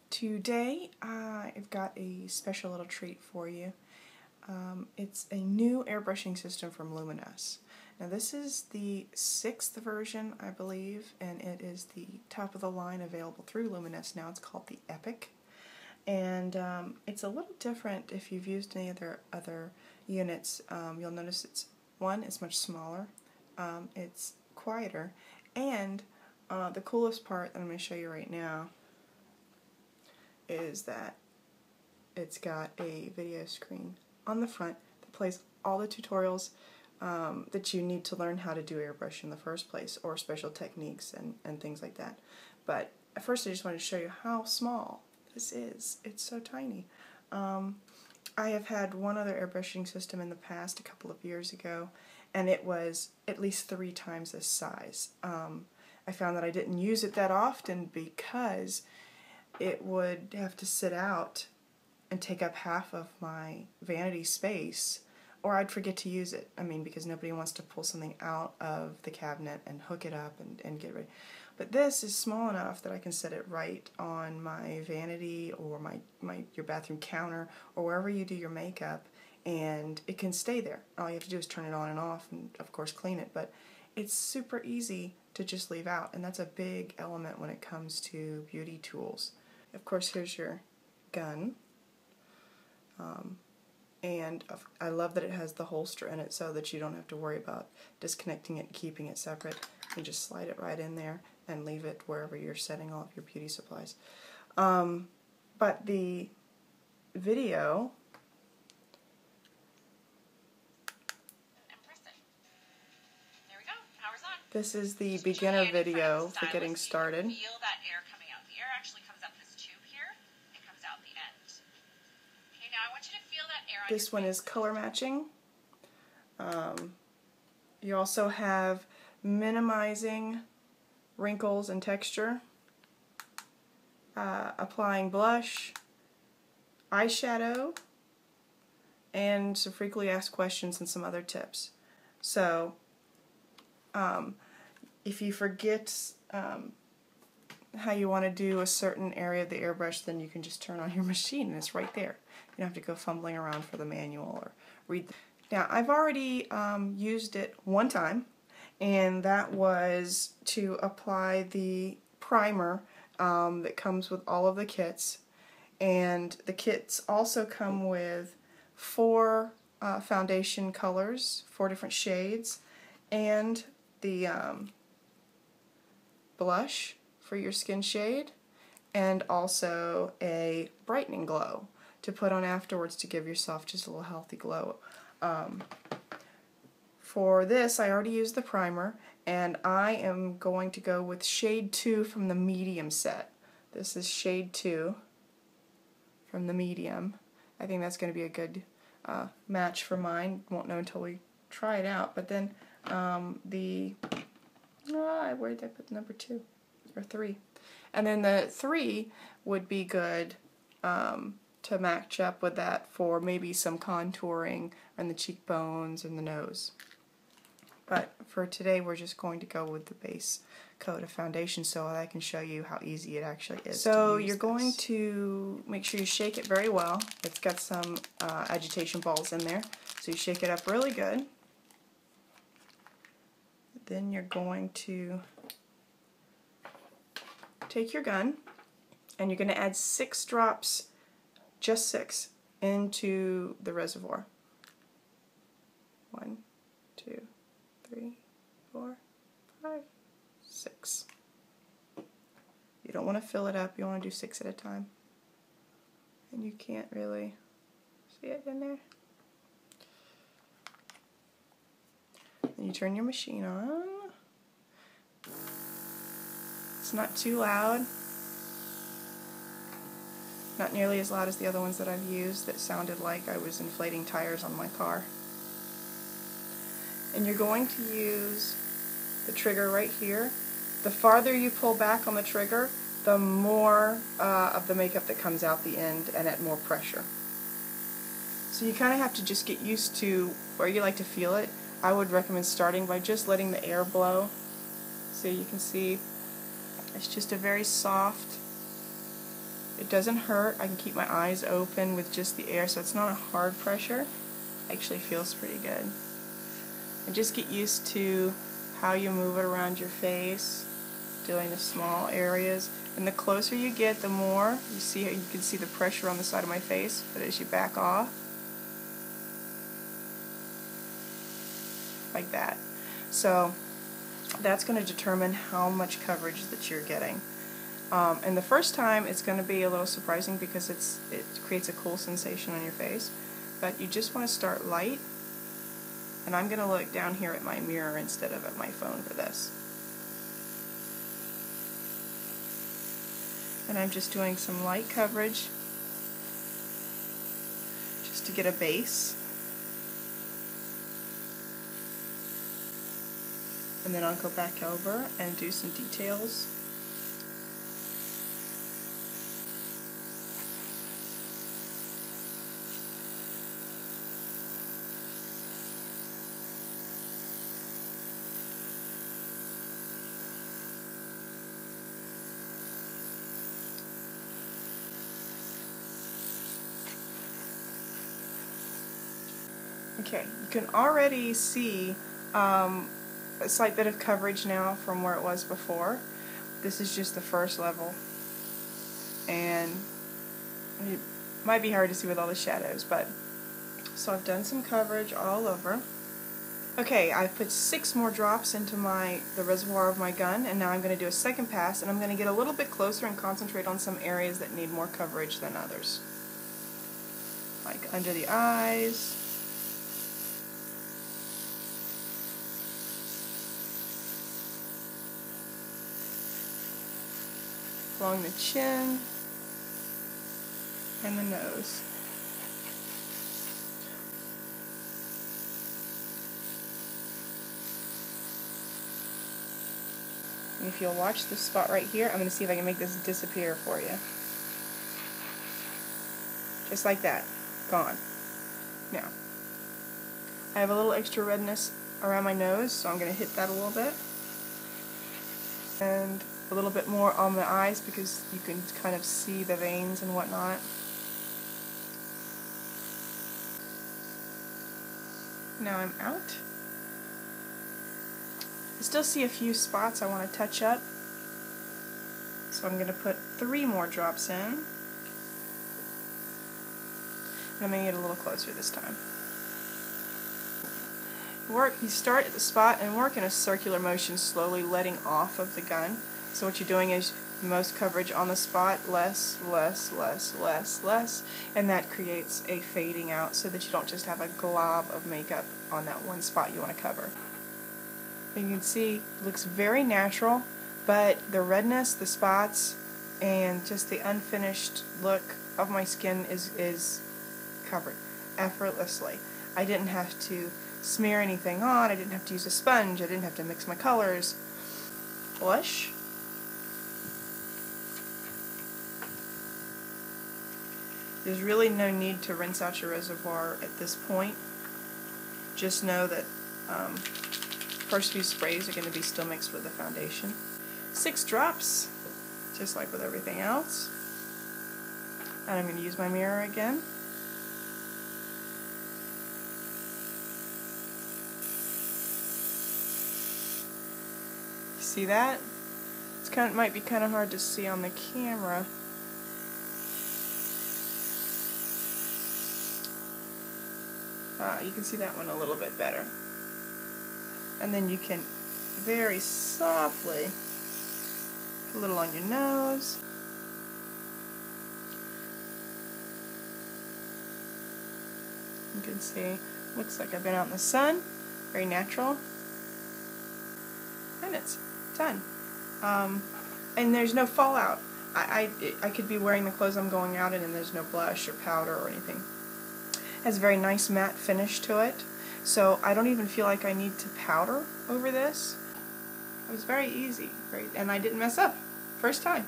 Today I've got a special little treat for you. It's a new airbrushing system from Luminess. Now this is the 6th version, I believe, and it is the top of the line available through Luminess now. It's called the EPIC. And it's a little different if you've used any other units. You'll notice it's much smaller, it's quieter, and the coolest part that I'm going to show you right now is that it's got a video screen on the front that plays all the tutorials that you need to learn how to do airbrush in the first place, or special techniques and things like that. But at first I just wanted to show you how small this is. It's so tiny. I have had one other airbrushing system in the past, a couple of years ago, and it was at least 3 times this size. I found that I didn't use it that often because it would have to sit out and take up half of my vanity space, or I'd forget to use it. I mean, because nobody wants to pull something out of the cabinet and hook it up and get ready. But this is small enough that I can set it right on my vanity or your bathroom counter or wherever you do your makeup, and it can stay there. All you have to do is turn it on and off and of course clean it, but it's super easy to just leave out, and that's a big element when it comes to beauty tools. Of course, here's your gun, and I love that it has the holster in it so that you don't have to worry about disconnecting it and keeping it separate. You just slide it right in there and leave it wherever you're setting all of your beauty supplies. But the video, this is the beginner video for getting started. Feel that air coming out. The air actually comes up this tube here and comes out the end. Okay, now I want you to feel that air on This one is color matching. You also have minimizing wrinkles and texture, applying blush, eyeshadow, and some frequently asked questions and some other tips. So if you forget how you want to do a certain area of the airbrush, then you can just turn on your machine and it's right there. You don't have to go fumbling around for the manual or read. Now, I've already used it one time, and that was to apply the primer that comes with all of the kits. And the kits also come with 4 foundation colors, 4 different shades, and the blush for your skin shade, and also a brightening glow to put on afterwards to give yourself just a little healthy glow. For this, I already used the primer, and I am going to go with shade 2 from the medium set. This is shade 2 from the medium. I think that's going to be a good match for mine. Won't know until we try it out. But then where did I put number 2 or 3? And then the 3 would be good to match up with that for maybe some contouring on the cheekbones and the nose. But for today, we're just going to go with the base coat of foundation so that I can show you how easy it actually is. So you're going to make sure you shake it very well. It's got some agitation balls in there, so you shake it up really good. Then you're going to take your gun and you're going to add 6 drops, just 6, into the reservoir. 1, 2, 3, 4, 5, 6. You don't want to fill it up, you want to do 6 at a time. And you can't really see it in there. Then you turn your machine on. It's not too loud. Not nearly as loud as the other ones that I've used that sounded like I was inflating tires on my car. And you're going to use the trigger right here. The farther you pull back on the trigger, the more of the makeup that comes out the end and at more pressure. So you kind of have to just get used to where you like to feel it. I would recommend starting by just letting the air blow. So you can see it's just a very soft It doesn't hurt. I can keep my eyes open with just the air, so it's not a hard pressure. It actually feels pretty good. And just get used to how you move it around your face, doing the small areas. And the closer you get, the more you see. You can see the pressure on the side of my face, but as you back off, like that. So that's going to determine how much coverage that you're getting. And the first time it's going to be a little surprising because it creates a cool sensation on your face. But you just want to start light. And I'm going to look down here at my mirror instead of at my phone for this. And I'm just doing some light coverage just to get a base. And then I'll go back over and do some details. Okay, you can already see a slight bit of coverage now from where it was before. This is just the first level, and it might be hard to see with all the shadows, but so I've done some coverage all over. Okay, I've put 6 more drops into the reservoir of my gun, and now I'm going to do a second pass, and I'm going to get a little bit closer and concentrate on some areas that need more coverage than others, like under the eyes. Along the chin and the nose. And if you'll watch this spot right here, I'm going to see if I can make this disappear for you. Just like that. Gone. Now, I have a little extra redness around my nose, so I'm going to hit that a little bit. And a little bit more on the eyes because you can kind of see the veins and whatnot. Now I'm out. I still see a few spots I want to touch up, so I'm going to put 3 more drops in. And I'm going to get a little closer this time. You start at the spot and work in a circular motion, slowly letting off of the gun. So what you're doing is most coverage on the spot, less, less, less, less, less, and that creates a fading out so that you don't just have a glob of makeup on that one spot you want to cover. And you can see it looks very natural, but the redness, the spots, and just the unfinished look of my skin is covered effortlessly. I didn't have to smear anything on, I didn't have to use a sponge, I didn't have to mix my colors. Blush. There's really no need to rinse out your reservoir at this point. Just know that first few sprays are going to be still mixed with the foundation. 6 drops, just like with everything else. And I'm going to use my mirror again. See that? It might be kind of hard to see on the camera. You can see that one a little bit better. And then you can very softly put a little on your nose. You can see, looks like I've been out in the sun. Very natural. And it's done. And there's no fallout. I could be wearing the clothes I'm going out in and there's no blush or powder or anything. It has a very nice matte finish to it, so I don't even feel like I need to powder over this. It was very easy, and I didn't mess up. First time.